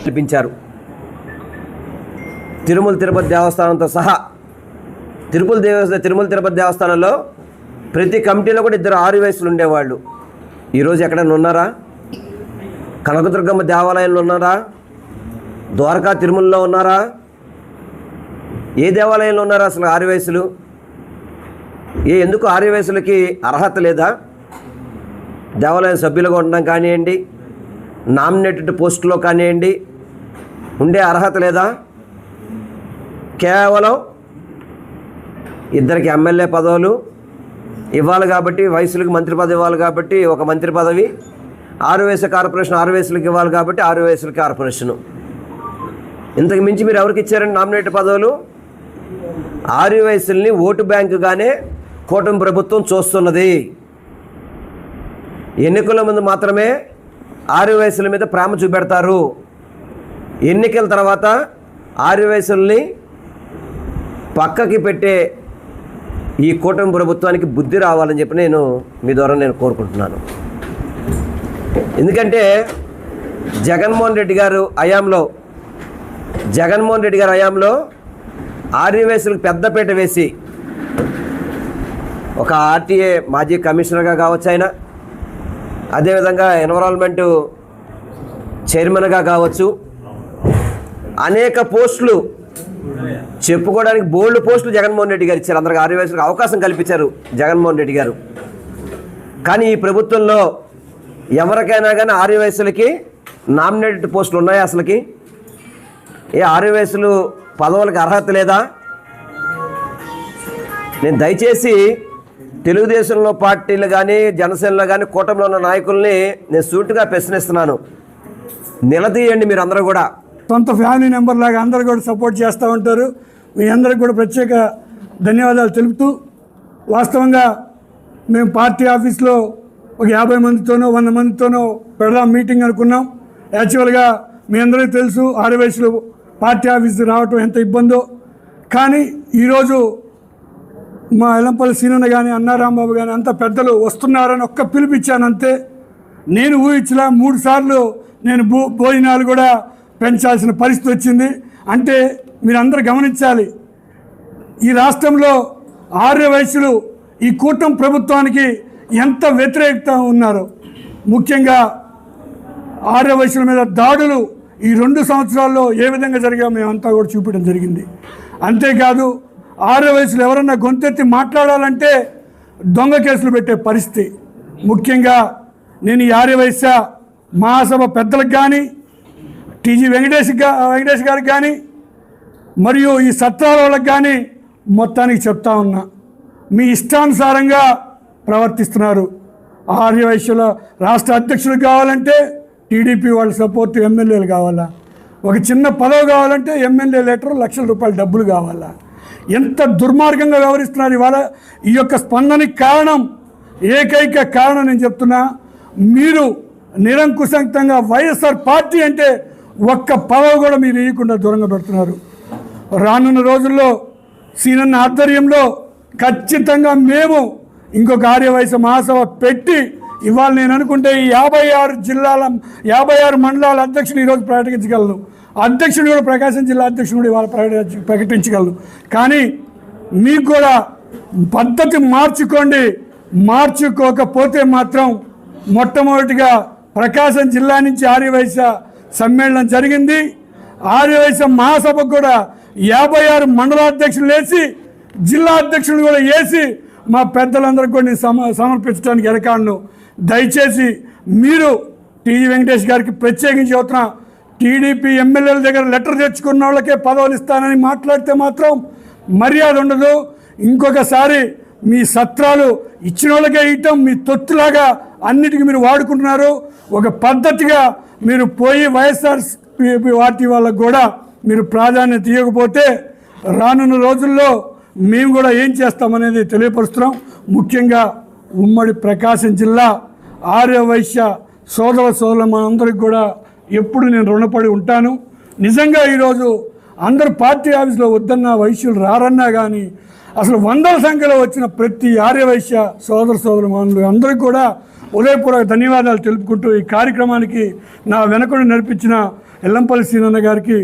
పిలిపించారు. తిరుమల తిరుపతి దేవస్థానంతో సహా తిరుమల తిరుపతి దేవస్థానంలో ప్రతి కమిటీలో కూడా 2 ఆర్యవైశ్యులు ఉండేవాళ్ళు. ఈరోజు ఎక్కడైనా ఉన్నారా? కనకదుర్గమ్మ దేవాలయంలో ఉన్నారా? ద్వారకా తిరుమలలో ఉన్నారా? ఏ దేవాలయంలో ఉన్నారా అసలు ఆర్యవైశ్యులు? ఎందుకు ఆర్యవైశ్యులకి అర్హత లేదా? దేవాలయం సభ్యులుగా ఉండడం కానివ్వండి, నామినేటెడ్ పోస్టులో కానివ్వండి ఉండే అర్హత లేదా? కేవలం 2 ఎమ్మెల్యే పదవులు ఇవ్వాలి కాబట్టి, వయసులకు మంత్రి పదవి ఇవ్వాలి కాబట్టి ఒక మంత్రి పదవి, ఆర్యవైశ్య కార్పొరేషన్ ఆర్యవైశ్యులకు ఇవ్వాలి కాబట్టి ఆర్యవైశ్యుల కార్పొరేషను. ఇంతకు మించి మీరు ఎవరికి ఇచ్చారండి నామినేటెడ్ పదవులు? ఆర్యవైశ్యుల్ని ఓటు బ్యాంకుగానే కూటమి ప్రభుత్వం చూస్తున్నది. ఎన్నికల ముందు మాత్రమే ఆర్యవైశ్యుల మీద ప్రేమ చూపెడతారు. ఎన్నికల తర్వాత ఆర్యవైశ్యుల్ని పక్కకి పెట్టే ఈ కూటమి ప్రభుత్వానికి బుద్ధి రావాలని చెప్పి నేను మీ ద్వారా కోరుకుంటున్నాను. ఎందుకంటే జగన్మోహన్ రెడ్డి గారు హయాంలో ఆర్యవైశ్యులకు పెద్దపీట వేసి ఒక ఆర్టీఏ మాజీ కమిషనర్గా కావచ్చు, ఆయన అదేవిధంగా ఎన్విరాన్మెంట్ చైర్మన్గా కావచ్చు, అనేక పోస్టులు చెప్పుకోవడానికి బోల్డ్ పోస్టులు జగన్మోహన్ రెడ్డి గారు ఇచ్చారు. అందరికి ఆర్యవైశ్యులకు అవకాశం కల్పించారు జగన్మోహన్ రెడ్డి గారు. కానీ ఈ ప్రభుత్వంలో ఎవరికైనా కానీ ఆర్యవైశ్యులకి నామినేటెడ్ పోస్టులు ఉన్నాయా? అసలుకి ఆర్యవైశ్యులు పదవులకు అర్హత లేదా? నేను దయచేసి తెలుగుదేశంలో పార్టీలు కానీ, జనసేనలో కానీ, కూటమిలో ఉన్న నాయకుల్ని నేను సూటిగా ప్రశ్నిస్తున్నాను. నిలదీయండి మీరు అందరూ కూడా. సొంత ఫ్యామిలీ మెంబర్ లాగా అందరూ కూడా సపోర్ట్ చేస్తూ ఉంటారు. మీ అందరికి కూడా ప్రత్యేక ధన్యవాదాలు తెలుపుతూ, వాస్తవంగా మేము పార్టీ ఆఫీస్లో ఒక 50 మందితోనో 100 మందితోనో పెడదాం మీటింగ్ అనుకున్నాం. యాక్చువల్గా మీ అందరికీ తెలుసు ఆర్యవైశ్యులు పార్టీ ఆఫీస్కి రావటం ఎంత ఇబ్బందో. కానీ ఈరోజు మా ఎల్లంపల్లి సీనన్న కానీ, అన్నారాంబాబు కానీ అంత పెద్దలు వస్తున్నారని ఒక్క పిలిపించానంతే. నేను ఊహించలా 3 సార్లు నేను భోజనాలు కూడా పెంచాల్సిన పరిస్థితి వచ్చింది. అంటే మీరందరూ గమనించాలి, ఈ రాష్ట్రంలో ఆర్యవైశ్యులు ఈ కూటమి ప్రభుత్వానికి ఎంత వ్యతిరేకత ఉన్నారో. ముఖ్యంగా ఆర్యవైశ్యుల మీద దాడులు ఈ 2 సంవత్సరాల్లో ఏ విధంగా జరిగాయో మేమంతా కూడా చూపించడం జరిగింది. అంతేకాదు ఆర్యవైశ్యులు ఎవరన్నా గొంతెత్తి మాట్లాడాలంటే దొంగ కేసులు పెట్టే పరిస్థితి. ముఖ్యంగా నేను ఈ ఆర్యవైశ్య మహాసభ పెద్దలకు కానీ, టీజీ వెంకటేష్ గారికి కానీ, మరియు ఈ సత్రాల వాళ్ళకి కానీ మొత్తానికి చెప్తా ఉన్నా, మీ ఇష్టానుసారంగా ప్రవర్తిస్తున్నారు. ఆర్యవైశ్యుల రాష్ట్ర అధ్యక్షులు కావాలంటే టీడీపీ వాళ్ళ సపోర్ట్ ఎమ్మెల్యేలు కావాలా? ఒక చిన్న పదవి కావాలంటే ఎమ్మెల్యే లెటర్ ₹1,00,000 డబ్బులు కావాలా? ఎంత దుర్మార్గంగా వ్యవహరిస్తున్నారు ఇవాళ. ఈ యొక్క స్పందనకి కారణం, ఏకైక కారణం నేను చెప్తున్నా, మీరు నిరంకుశంగా వైఎస్ఆర్ పార్టీ అంటే ఒక్క పదవి కూడా మీరు ఇవ్వకుండా దూరంగా పెడుతున్నారు. రానున్న రోజుల్లో సీనన్న ఆధ్వర్యంలో ఖచ్చితంగా మేము ఇంకొక ఆర్యవైశ్య మహాసభ పెట్టి, ఇవాళ నేను అనుకుంటే ఈ 56 మండలాల అధ్యక్షుడు ఈరోజు ప్రకటించగలను. అధ్యక్షుడు కూడా ప్రకాశం జిల్లా అధ్యక్షుడు ఇవాళ ప్రకటించగలను. కానీ మీకు కూడా పద్ధతి మార్చుకోండి. మార్చుకోకపోతే మాత్రం మొట్టమొదటిగా ప్రకాశం జిల్లా నుంచి ఆర్యవైశ్య సమ్మేళనం జరిగింది. ఆర్యవైశ్య మహాసభకు కూడా 56 మండలాధ్యక్షులు వేసి, జిల్లా అధ్యక్షులు కూడా వేసి మా పెద్దలందరికీ కూడా నేను సమర్పించడానికి ఎరకాను. దయచేసి మీరు టీజీ వెంకటేష్ గారికి ప్రత్యేకించి చెబుతున్నా, టీడీపీ ఎమ్మెల్యేల దగ్గర లెటర్ తెచ్చుకున్న వాళ్ళకే పదవులు ఇస్తానని మాట్లాడితే మాత్రం మర్యాద ఉండదు. ఇంకొకసారి మీ సత్రాలు ఇచ్చిన వాళ్ళకే ఇవ్వటం మీ తొత్తులాగా అన్నిటికీ మీరు వాడుకుంటున్నారు. ఒక పద్ధతిగా మీరు పోయి వైఎస్ఆర్ పార్టీ వాళ్ళకు కూడా మీరు ప్రాధాన్యత ఇవ్వకపోతే రానున్న రోజుల్లో మేము కూడా ఏం చేస్తామనేది తెలియపరుస్తున్నాం. ముఖ్యంగా ఉమ్మడి ప్రకాశం జిల్లా ఆర్యవైశ్య సోదరుల మనందరికి కూడా ఎప్పుడు నేను రుణపడి ఉంటాను. నిజంగా ఈరోజు అందరు పార్టీ ఆఫీసులో వద్దన్నా, వైశ్యులు రారన్నా కానీ అసలు వందల సంఖ్యలో వచ్చిన ప్రతి ఆర్యవైశ్య సోదరులు అందరికీ కూడా ఉదయపూర్వక ధన్యవాదాలు తెలుపుకుంటూ, ఈ కార్యక్రమానికి నా వెనకను నడిపించిన ఎల్లంపల్లి సీనన్న గారికి